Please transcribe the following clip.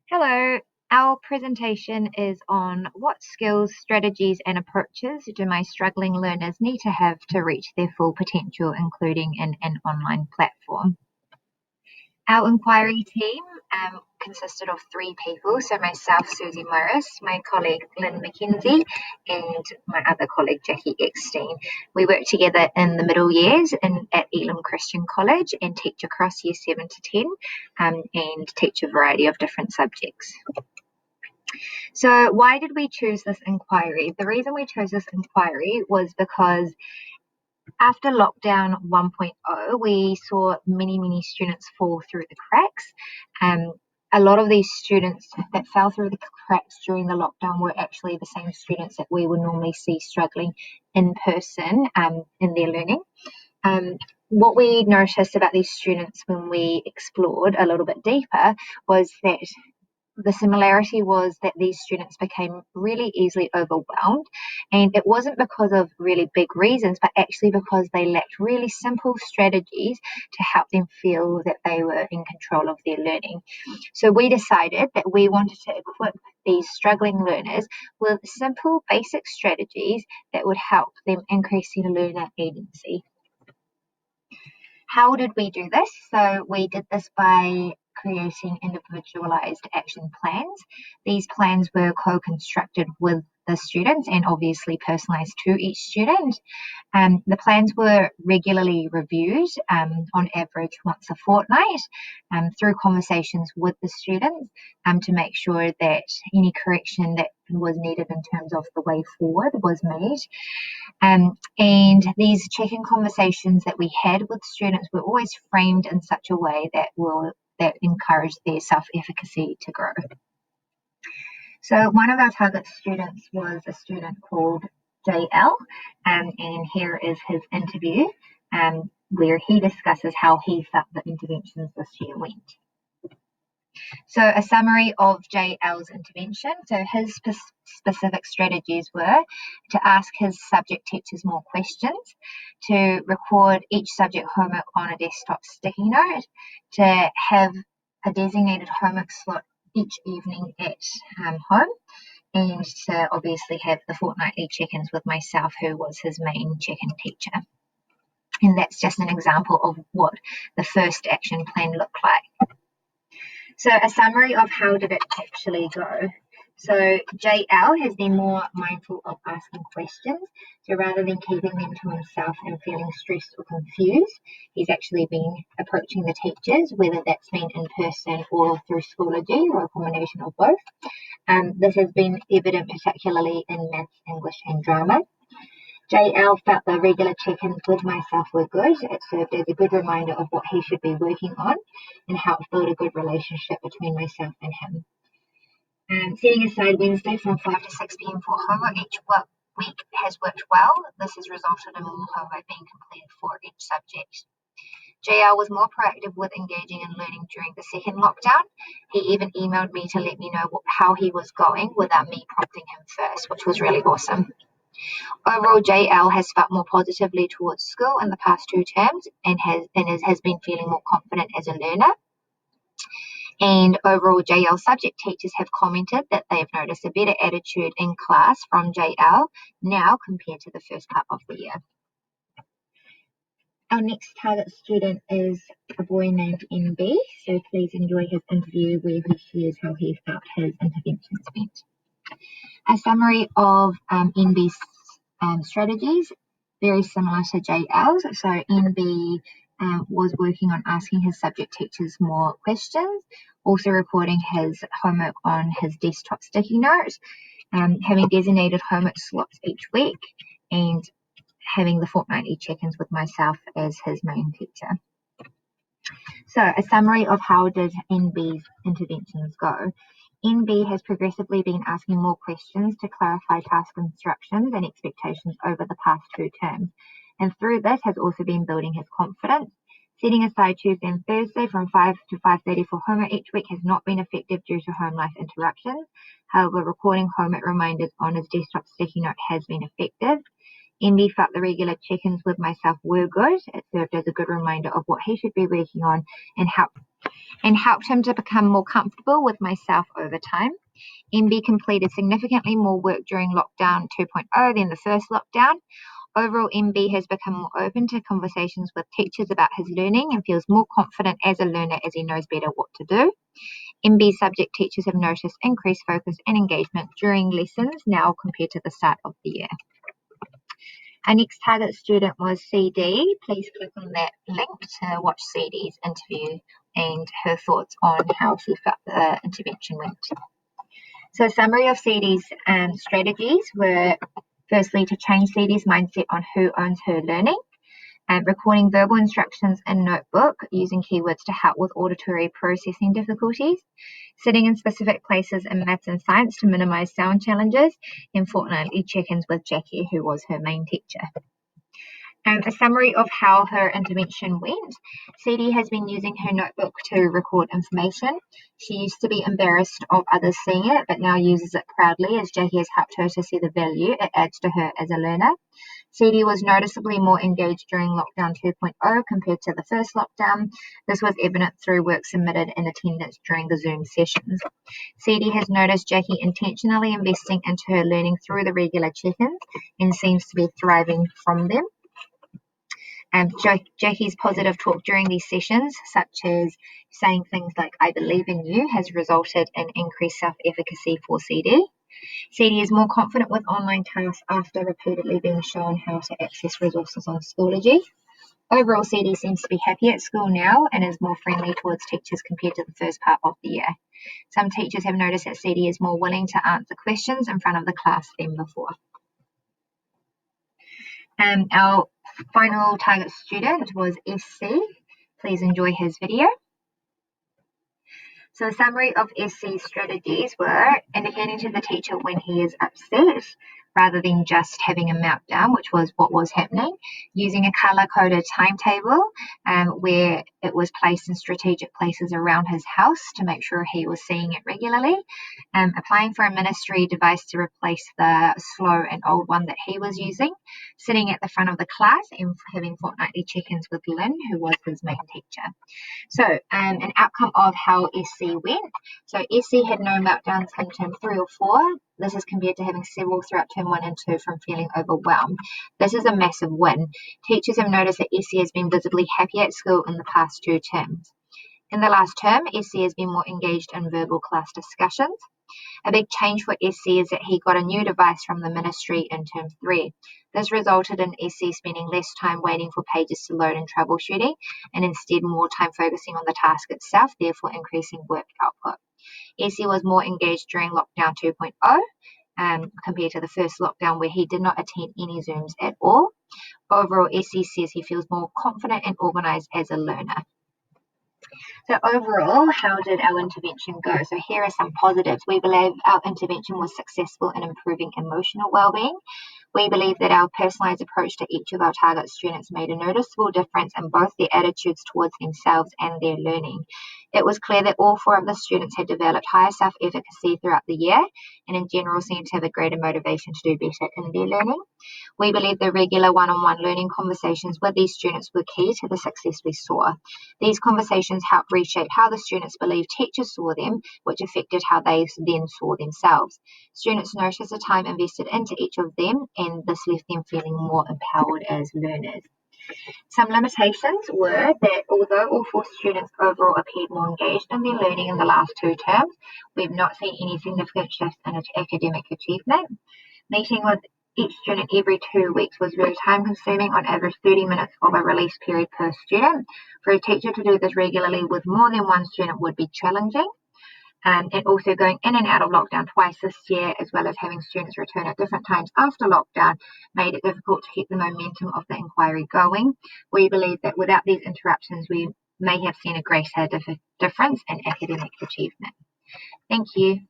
Hello, our presentation is on what skills, strategies, and approaches do my struggling learners need to have to reach their full potential, including in an online platform. Our inquiry team consisted of three people, so myself, Suzi Morris, my colleague Lynn McKenzie, and my other colleague Jackie Eckstein. We work together in the middle years at Elam Christian College and teach across year 7 to 10 and teach a variety of different subjects. So why did we choose this inquiry? The reason we chose this inquiry was because after lockdown 1.0, we saw many students fall through the cracks. A lot of these students that fell through the cracks during the lockdown were actually the same students that we would normally see struggling in person in their learning. What we noticed about these students when we explored a little bit deeper was that the similarity was that these students became really easily overwhelmed, and it wasn't because of really big reasons, but actually because they lacked really simple strategies to help them feel that they were in control of their learning. So we decided that we wanted to equip these struggling learners with simple basic strategies that would help them increase their learner agency. How did we do this? So we did this by creating individualized action plans. These plans were co-constructed with the students and obviously personalized to each student. The plans were regularly reviewed on average once a fortnight through conversations with the students to make sure that any correction that was needed in terms of the way forward was made. And these check-in conversations that we had with students were always framed in such a way that encouraged their self-efficacy to grow. So one of our target students was a student called JL, and here is his interview where he discusses how he felt the interventions this year went. So a summary of JL's intervention. So his specific strategies were to ask his subject teachers more questions, to record each subject homework on a desktop sticky note, to have a designated homework slot each evening at home, and to obviously have the fortnightly check-ins with myself, who was his main check-in teacher. And that's just an example of what the first action plan looked like. So a summary of how did it actually go. So JL has been more mindful of asking questions. So rather than keeping them to himself and feeling stressed or confused, he's actually been approaching the teachers, whether that's been in person or through Schoology or a combination of both. This has been evident particularly in maths, English and drama. JL felt the regular check-ins with myself were good. It served as a good reminder of what he should be working on and helped build a good relationship between myself and him. Setting aside Wednesday from 5 to 6 p.m. for homework each week has worked well. This has resulted in more homework being completed for each subject. JL was more proactive with engaging in learning during the second lockdown. He even emailed me to let me know how he was going without me prompting him first, which was really awesome. Overall, JL has felt more positively towards school in the past 2 terms and has been feeling more confident as a learner. And overall, JL subject teachers have commented that they have noticed a better attitude in class from JL now compared to the first part of the year. Our next target student is a boy named NB, so please enjoy his interview where he shares how he felt his interventions went. A summary of NB's strategies, very similar to JL's. So NB was working on asking his subject teachers more questions, also recording his homework on his desktop sticky note, having designated homework slots each week, and having the fortnightly check-ins with myself as his main teacher. So a summary of how did NB's interventions go. NB has progressively been asking more questions to clarify task instructions and expectations over the past 2 terms, and through this has also been building his confidence. Setting aside Tuesday and Thursday from 5 to 5:30 for homework each week has not been effective due to home life interruptions. However, recording homework reminders on his desktop sticky note has been effective. NB felt the regular check-ins with myself were good. It served as a good reminder of what he should be working on and and helped him to become more comfortable with myself over time. MB completed significantly more work during lockdown 2.0 than the first lockdown. Overall, MB has become more open to conversations with teachers about his learning and feels more confident as a learner as he knows better what to do. MB subject teachers have noticed increased focus and engagement during lessons now compared to the start of the year. Our next target student was CD. Please click on that link to watch CD's interview and her thoughts on how she felt the intervention went. So a summary of CD's strategies were firstly to change CD's mindset on who owns her learning, recording verbal instructions in notebook using keywords to help with auditory processing difficulties, sitting in specific places in maths and science to minimize sound challenges, and fortnightly check-ins with Jackie, who was her main teacher. A summary of how her intervention went. CD has been using her notebook to record information. She used to be embarrassed of others seeing it, but now uses it proudly as Jackie has helped her to see the value it adds to her as a learner. CD was noticeably more engaged during lockdown 2.0 compared to the first lockdown. This was evident through work submitted and attendance during the Zoom sessions. CD has noticed Jackie intentionally investing into her learning through the regular check-ins and seems to be thriving from them. Jackie's positive talk during these sessions, such as saying things like, "I believe in you," has resulted in increased self-efficacy for CD. CD is more confident with online tasks after repeatedly being shown how to access resources on Schoology. Overall, CD seems to be happy at school now and is more friendly towards teachers compared to the first part of the year. Some teachers have noticed that CD is more willing to answer questions in front of the class than before. Our final target student was SC. Please enjoy his video. So a summary of SC's strategies were indicating to the teacher when he is upset rather than just having a meltdown, which was what was happening, using a colour-coded timetable where it was placed in strategic places around his house to make sure he was seeing it regularly, applying for a ministry device to replace the slow and old one that he was using, sitting at the front of the class and having fortnightly check-ins with Lynn, who was his main teacher. So an outcome of how SC went. So SC had no meltdowns in term 3 or 4. This is compared to having several throughout term 1 and 2 from feeling overwhelmed. This is a massive win. Teachers have noticed that SC has been visibly happy at school in the past 2 terms. In the last term, SC has been more engaged in verbal class discussions. A big change for SC is that he got a new device from the ministry in term 3. This resulted in SC spending less time waiting for pages to load and troubleshooting, and instead more time focusing on the task itself, therefore increasing work output. SC was more engaged during lockdown 2.0 compared to the first lockdown where he did not attend any Zooms at all. Overall, SC says he feels more confident and organised as a learner. So overall, how did our intervention go? So here are some positives. We believe our intervention was successful in improving emotional well-being. We believe that our personalised approach to each of our target students made a noticeable difference in both their attitudes towards themselves and their learning. It was clear that all 4 of the students had developed higher self-efficacy throughout the year and in general seemed to have a greater motivation to do better in their learning. We believe the regular one-on-one learning conversations with these students were key to the success we saw. These conversations helped reshape how the students believed teachers saw them, which affected how they then saw themselves. Students noticed the time invested into each of them, and this left them feeling more empowered as learners. Some limitations were that although all 4 students overall appeared more engaged in their learning in the last 2 terms, we've not seen any significant shifts in academic achievement. Meeting with each student every 2 weeks was very time consuming, on average 30 minutes of a release period per student. For a teacher to do this regularly with more than 1 student would be challenging. And also going in and out of lockdown twice this year, as well as having students return at different times after lockdown, made it difficult to keep the momentum of the inquiry going. We believe that without these interruptions, we may have seen a greater difference in academic achievement. Thank you.